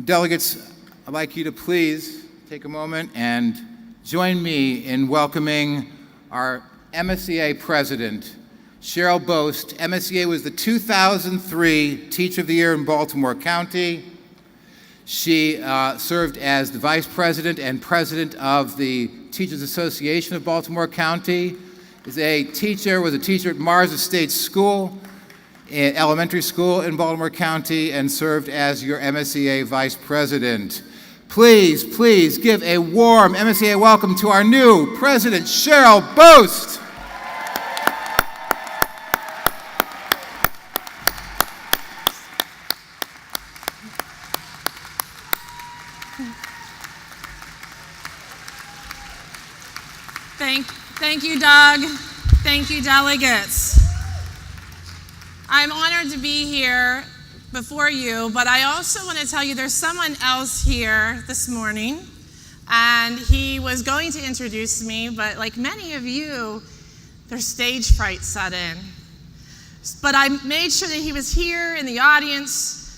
Delegates, I'd like you to please take a moment and join me in welcoming our MSEA president, Cheryl Bost. MSEA was the 2003 Teacher of the Year in Baltimore County. She served as the vice president and president of the Teachers Association of Baltimore County. Was a teacher at Mars Estates School, elementary school in Baltimore County, and served as your MSEA vice president. Please give a warm MSEA welcome to our new president, Cheryl Bost. Thank you, Doug. Thank you, delegates. I'm honored to be here before you, but I also want to tell you there's someone else here this morning, and he was going to introduce me, but like many of you, their stage fright set in. But I made sure that he was here in the audience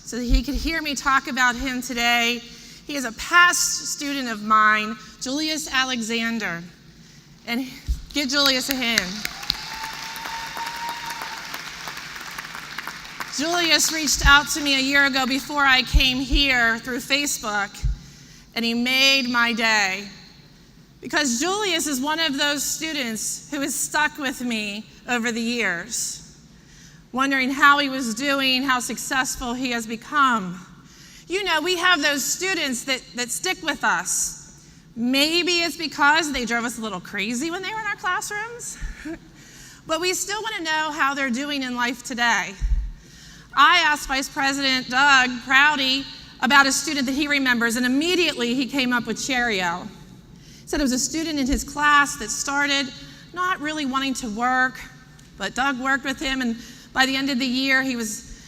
so that he could hear me talk about him today. He is a past student of mine, Julius Alexander. And give Julius a hand. Julius reached out to me a year ago before I came here through Facebook, and he made my day. Because Julius is one of those students who has stuck with me over the years, wondering how he was doing, how successful he has become. You know, we have those students that stick with us. Maybe it's because they drove us a little crazy when they were in our classrooms, but we still want to know how they're doing in life today. I asked Vice President Doug Prouty about a student that he remembers, and immediately he came up with Cheryl. He said it was a student in his class that started not really wanting to work, but Doug worked with him, and by the end of the year, he was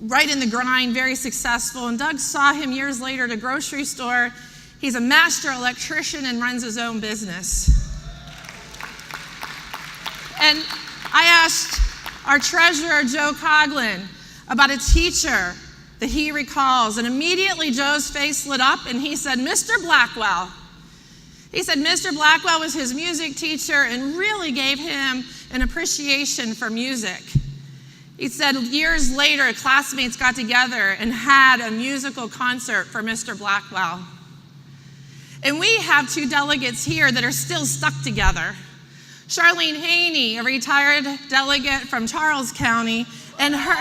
right in the grind, very successful, and Doug saw him years later at a grocery store. He's a master electrician and runs his own business. And I asked our treasurer, Joe Coughlin, about a teacher that he recalls, and immediately Joe's face lit up and he said, Mr. Blackwell. He said Mr. Blackwell was his music teacher and really gave him an appreciation for music. He said years later, classmates got together and had a musical concert for Mr. Blackwell. And we have two delegates here that are still stuck together. Charlene Haney, a retired delegate from Charles County, and her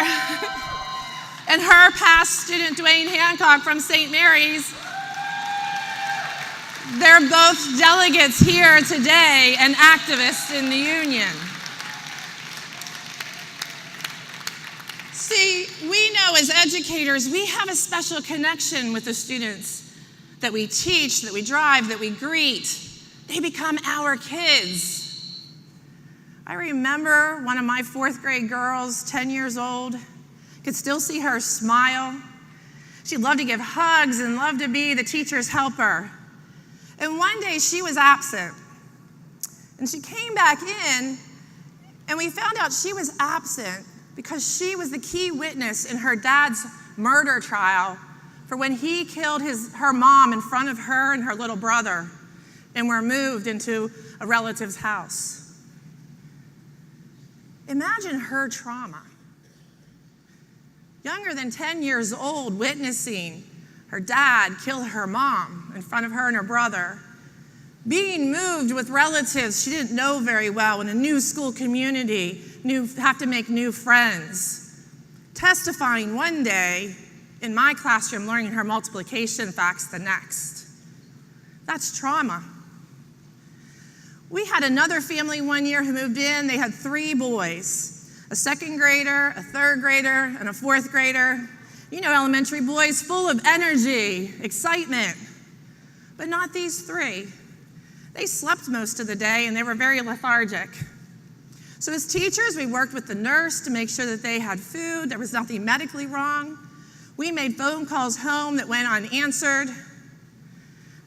past student, Dwayne Hancock from St. Mary's. They're both delegates here today and activists in the union. See, we know as educators, we have a special connection with the students that we teach, that we drive, that we greet. They become our kids. I remember one of my fourth grade girls, 10 years old, could still see her smile. She loved to give hugs and loved to be the teacher's helper. And one day she was absent. And she came back in, and we found out she was absent because she was the key witness in her dad's murder trial for when he killed her mom in front of her and her little brother and were moved into a relative's house. Imagine her trauma. Younger than 10 years old, witnessing her dad kill her mom in front of her and her brother, being moved with relatives she didn't know very well in a new school community, have to make new friends, testifying one day in my classroom, learning her multiplication facts the next. That's trauma. We had another family one year who moved in. They had 3 boys, a second grader, a third grader, and a fourth grader. You know, elementary boys full of energy, excitement, but not these 3. They slept most of the day and they were very lethargic. So as teachers, we worked with the nurse to make sure that they had food, there was nothing medically wrong. We made phone calls home that went unanswered.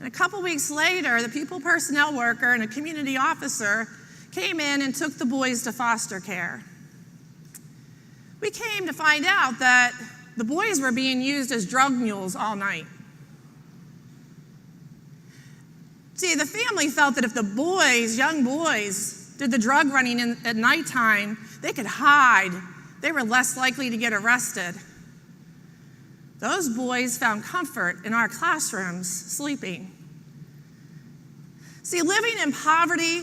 And a couple weeks later, the pupil personnel worker and a community officer came in and took the boys to foster care. We came to find out that the boys were being used as drug mules all night. See, the family felt that if the boys, young boys, did the drug running at nighttime, they could hide. They were less likely to get arrested. Those boys found comfort in our classrooms, sleeping. See, living in poverty,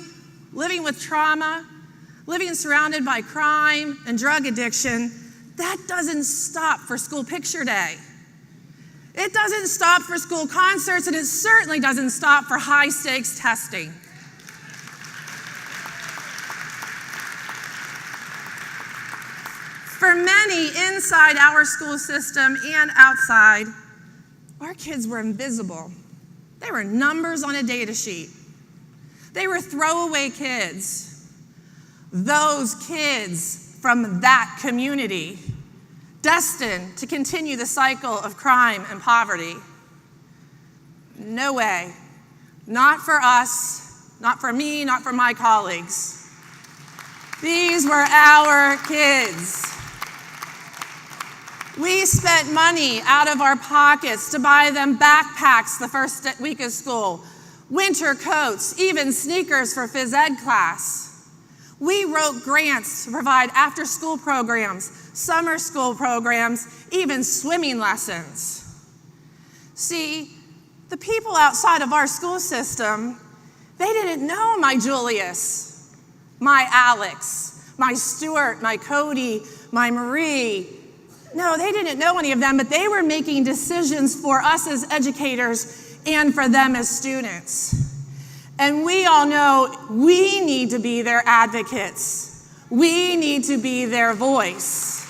living with trauma, living surrounded by crime and drug addiction, that doesn't stop for school picture day. It doesn't stop for school concerts, and it certainly doesn't stop for high-stakes testing. For many inside our school system and outside, our kids were invisible. They were numbers on a data sheet. They were throwaway kids. Those kids from that community, destined to continue the cycle of crime and poverty. No way. Not for us, not for me, not for my colleagues. These were our kids. We spent money out of our pockets to buy them backpacks the first week of school, winter coats, even sneakers for phys ed class. We wrote grants to provide after-school programs, summer school programs, even swimming lessons. See, the people outside of our school system, they didn't know my Julius, my Alex, my Stuart, my Cody, my Marie. No, they didn't know any of them, but they were making decisions for us as educators and for them as students. And we all know we need to be their advocates. We need to be their voice.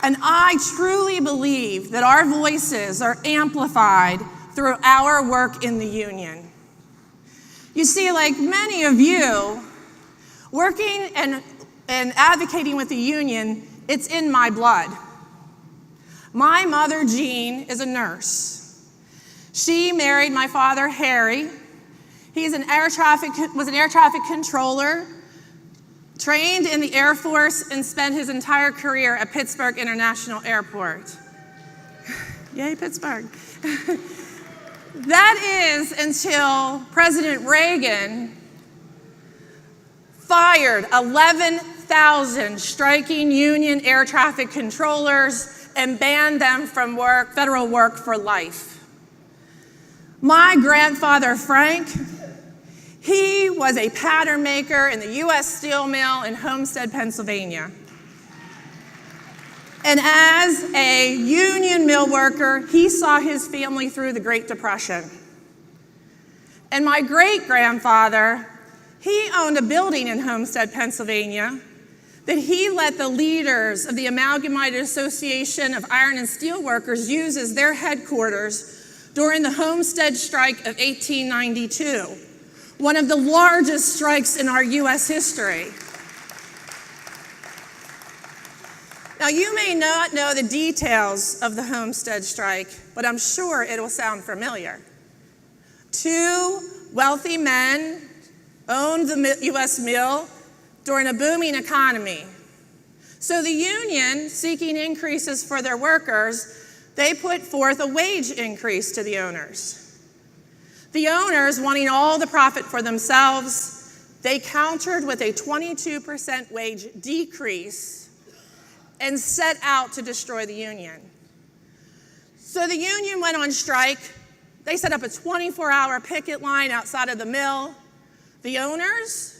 And I truly believe that our voices are amplified through our work in the union. You see, like many of you, working and advocating with the union, it's in my blood. My mother, Jean, is a nurse. She married my father, Harry. He's was an air traffic controller, trained in the Air Force, and spent his entire career at Pittsburgh International Airport. Yay, Pittsburgh. That is until President Reagan fired 11,000 striking union air traffic controllers and banned them from federal work for life. My grandfather, Frank, he was a pattern maker in the U.S. Steel Mill in Homestead, Pennsylvania. And as a union mill worker, he saw his family through the Great Depression. And my great-grandfather, he owned a building in Homestead, Pennsylvania, that he let the leaders of the Amalgamated Association of Iron and Steel Workers use as their headquarters during the Homestead Strike of 1892, one of the largest strikes in our U.S. history. Now, you may not know the details of the Homestead Strike, but I'm sure it will sound familiar. Two wealthy men owned the U.S. mill during a booming economy. So the union, seeking increases for their workers, they put forth a wage increase to the owners. The owners, wanting all the profit for themselves, they countered with a 22% wage decrease and set out to destroy the union. So the union went on strike. They set up a 24-hour picket line outside of the mill. The owners,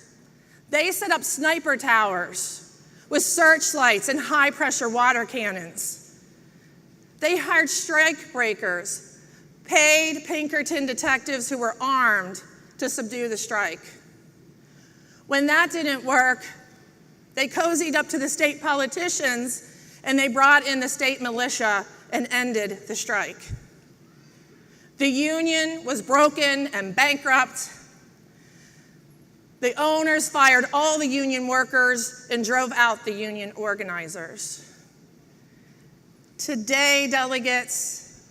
they set up sniper towers with searchlights and high-pressure water cannons. They hired strike breakers, paid Pinkerton detectives who were armed to subdue the strike. When that didn't work, they cozied up to the state politicians and they brought in the state militia and ended the strike. The union was broken and bankrupt. The owners fired all the union workers and drove out the union organizers. Today, delegates,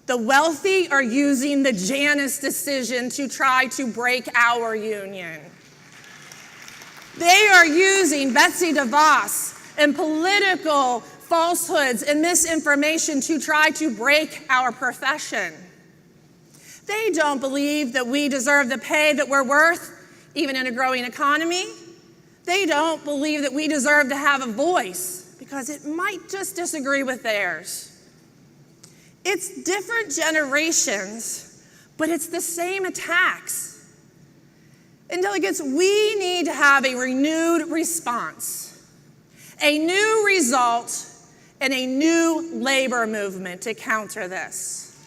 the wealthy are using the Janus decision to try to break our union. They are using Betsy DeVos and political falsehoods and misinformation to try to break our profession. They don't believe that we deserve the pay that we're worth, even in a growing economy. They don't believe that we deserve to have a voice because it might just disagree with theirs. It's different generations, but it's the same attacks. And delegates, we need to have a renewed response, a new result, and a new labor movement to counter this.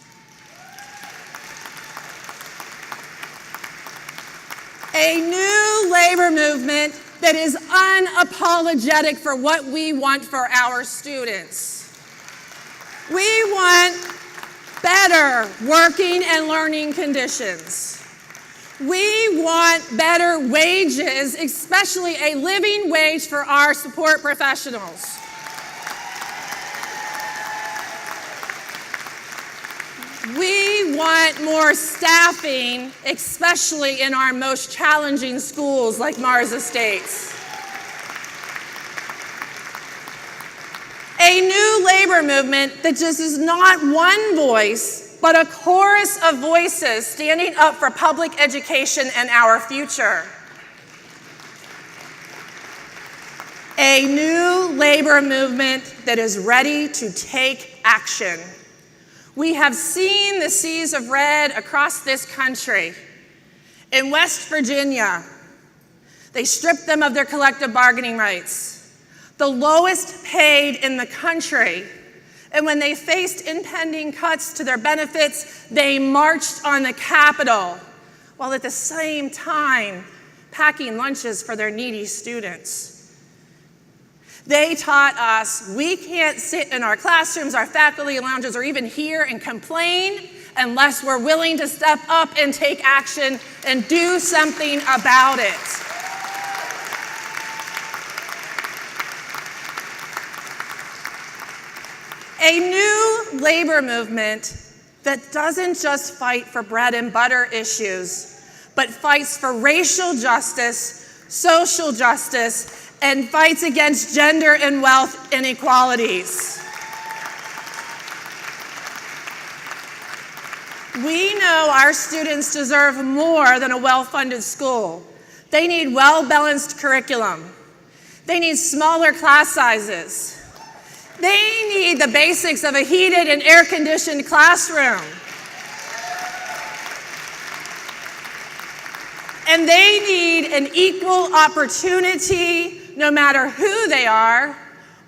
A new labor movement that is unapologetic for what we want for our students. We want better working and learning conditions. We want better wages, especially a living wage for our support professionals. We want more staffing, especially in our most challenging schools like Mars Estates. A new labor movement that just is not one voice, but a chorus of voices standing up for public education and our future. A new labor movement that is ready to take action. We have seen the seas of red across this country. In West Virginia, they stripped them of their collective bargaining rights, the lowest paid in the country. And when they faced impending cuts to their benefits, they marched on the Capitol, while at the same time packing lunches for their needy students. They taught us we can't sit in our classrooms, our faculty lounges, or even here and complain unless we're willing to step up and take action and do something about it. A new labor movement that doesn't just fight for bread and butter issues, but fights for racial justice, social justice, and fights against gender and wealth inequalities. We know our students deserve more than a well-funded school. They need well-balanced curriculum. They need smaller class sizes. They need the basics of a heated and air-conditioned classroom. And they need an equal opportunity, no matter who they are,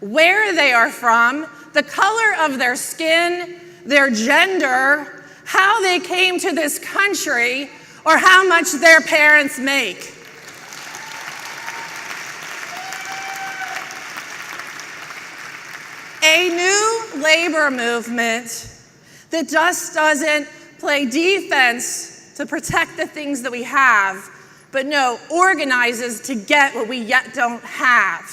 where they are from, the color of their skin, their gender, how they came to this country, or how much their parents make. A new labor movement that just doesn't play defense to protect the things that we have, but no, organizes to get what we yet don't have.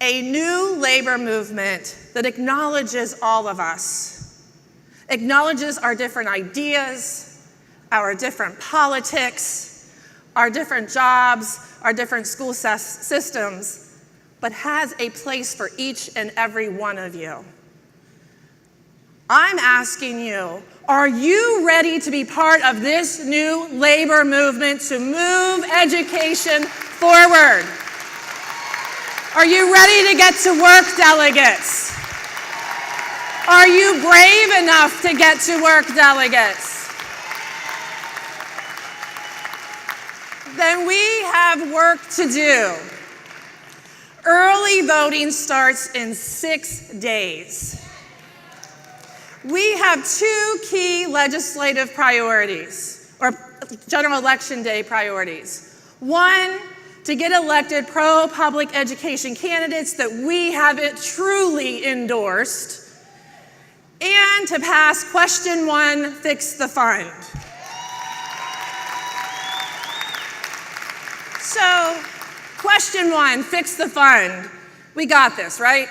A new labor movement that acknowledges all of us, acknowledges our different ideas, our different politics, our different jobs, our different school systems, but has a place for each and every one of you. I'm asking you, are you ready to be part of this new labor movement to move education forward? Are you ready to get to work, delegates? Are you brave enough to get to work, delegates? Then we have work to do. Early voting starts in 6 days. We have 2 key legislative priorities, or general election day priorities. One, to get elected pro-public education candidates that we have truly endorsed, and to pass question 1, fix the fund. So, question 1, fix the fund. We got this, right?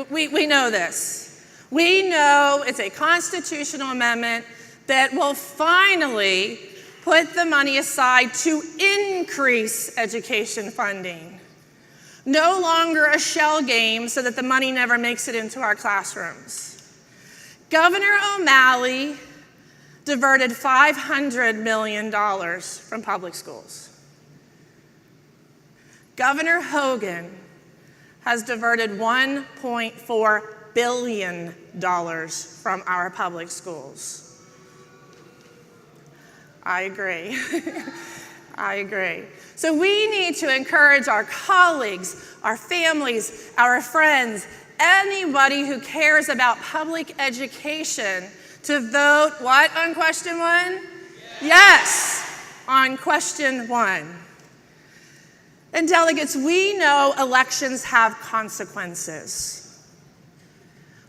We know this. We know it's a constitutional amendment that will finally put the money aside to increase education funding. No longer a shell game so that the money never makes it into our classrooms. Governor O'Malley diverted $500 million from public schools. Governor Hogan has diverted $1.4 billion from our public schools. I agree. I agree. So we need to encourage our colleagues, our families, our friends, anybody who cares about public education to vote what on question one? Yes, on question one. And delegates, we know elections have consequences.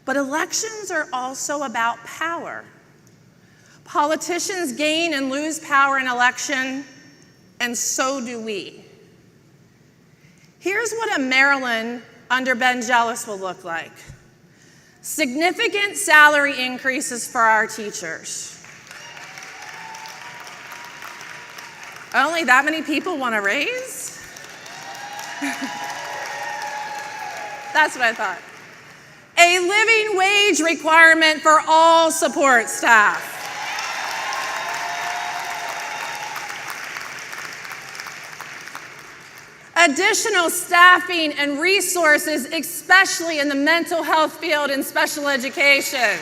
But elections are also about power. Politicians gain and lose power in election, and so do we. Here's what a Maryland under Ben Jealous will look like. Significant salary increases for our teachers. Only that many people want a raise? That's what I thought. A living wage requirement for all support staff. Additional staffing and resources, especially in the mental health field and special education.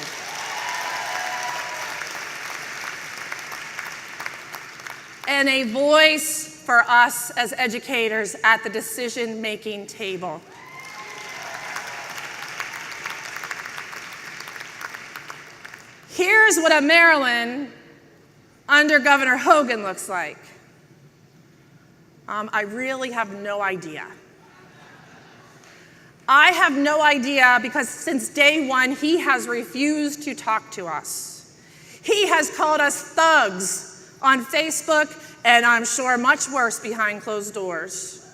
And a voice for us as educators at the decision-making table. Here's what a Maryland under Governor Hogan looks like. I really have no idea. I have no idea because since day one, he has refused to talk to us. He has called us thugs on Facebook, and I'm sure much worse behind closed doors.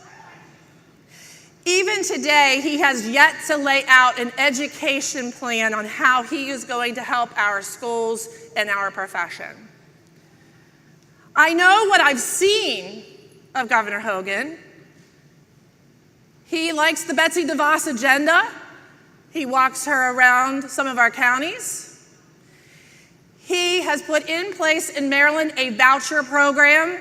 Even today, he has yet to lay out an education plan on how he is going to help our schools and our profession. I know what I've seen of Governor Hogan. He likes the Betsy DeVos agenda. He walks her around some of our counties. He has put in place in Maryland a voucher program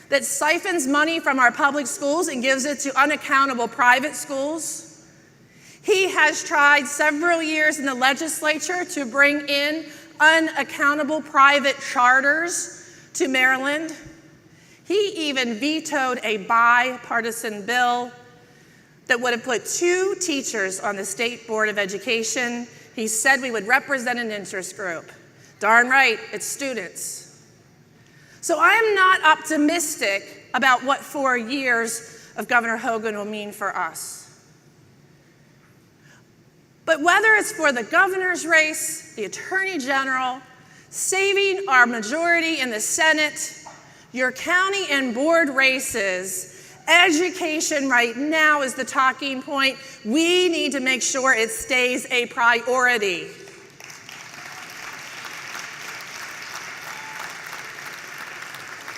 that siphons money from our public schools and gives it to unaccountable private schools. He has tried several years in the legislature to bring in unaccountable private charters to Maryland. He even vetoed a bipartisan bill that would have put 2 teachers on the State Board of Education. He said we would represent an interest group. Darn right, it's students. So I'm not optimistic about what 4 years of Governor Hogan will mean for us. But whether it's for the governor's race, the attorney general, saving our majority in the Senate, your county and board races, education right now is the talking point. We need to make sure it stays a priority.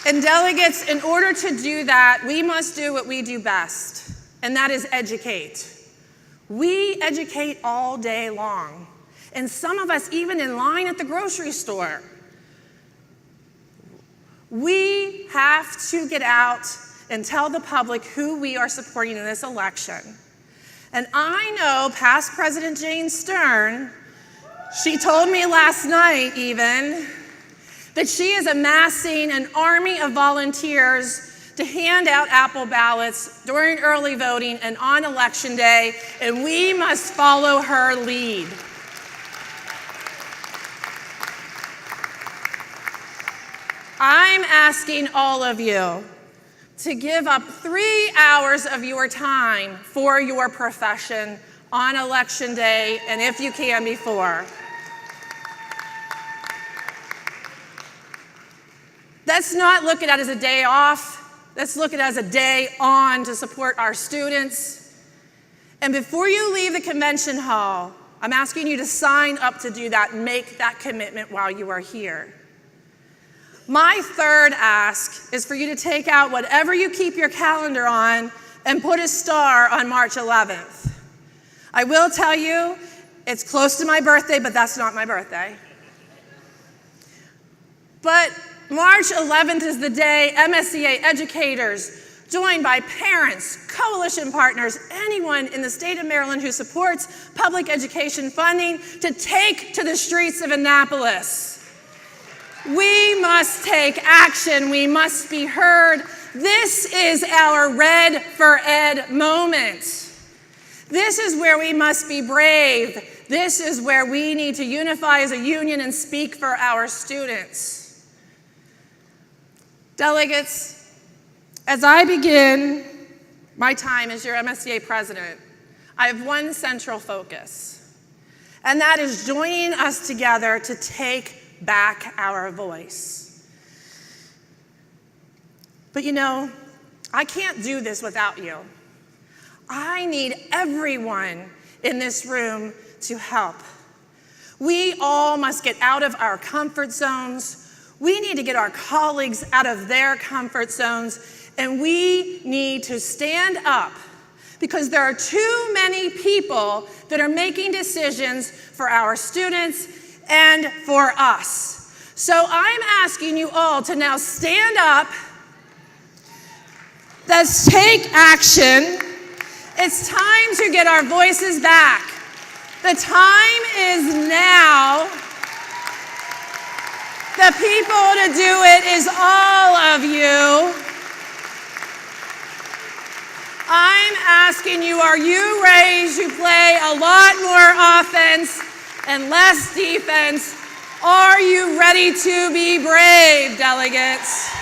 And delegates, in order to do that, we must do what we do best, and that is educate. We educate all day long, and some of us even in line at the grocery store. We have to get out and tell the public who we are supporting in this election. And I know past President Jane Stern, she told me last night even, that she is amassing an army of volunteers to hand out Apple ballots during early voting and on Election Day, and we must follow her lead. I'm asking all of you to give up 3 hours of your time for your profession on Election Day, and if you can, before. Let's not look at it as a day off. Let's look at it as a day on to support our students. And before you leave the convention hall, I'm asking you to sign up to do that, make that commitment while you are here. My third ask is for you to take out whatever you keep your calendar on and put a star on March 11th. I will tell you, it's close to my birthday, but that's not my birthday. But March 11th is the day MSEA educators, joined by parents, coalition partners, anyone in the state of Maryland who supports public education funding, to take to the streets of Annapolis. We must take action. We must be heard. This is our Red for Ed moment. This is where we must be brave. This is where we need to unify as a union and speak for our students. Delegates, as I begin my time as your MSEA president, I have one central focus, and that is joining us together to take back our voice. But you know, I can't do this without you. I need everyone in this room to help. We all must get out of our comfort zones. We need to get our colleagues out of their comfort zones, and we need to stand up because there are too many people that are making decisions for our students and for us. So I'm asking you all to now stand up. Let's take action. It's time to get our voices back. The time is now. The people to do it is all of you. I'm asking you, are you ready to play a lot more offense and less defense? Are you ready to be brave, delegates?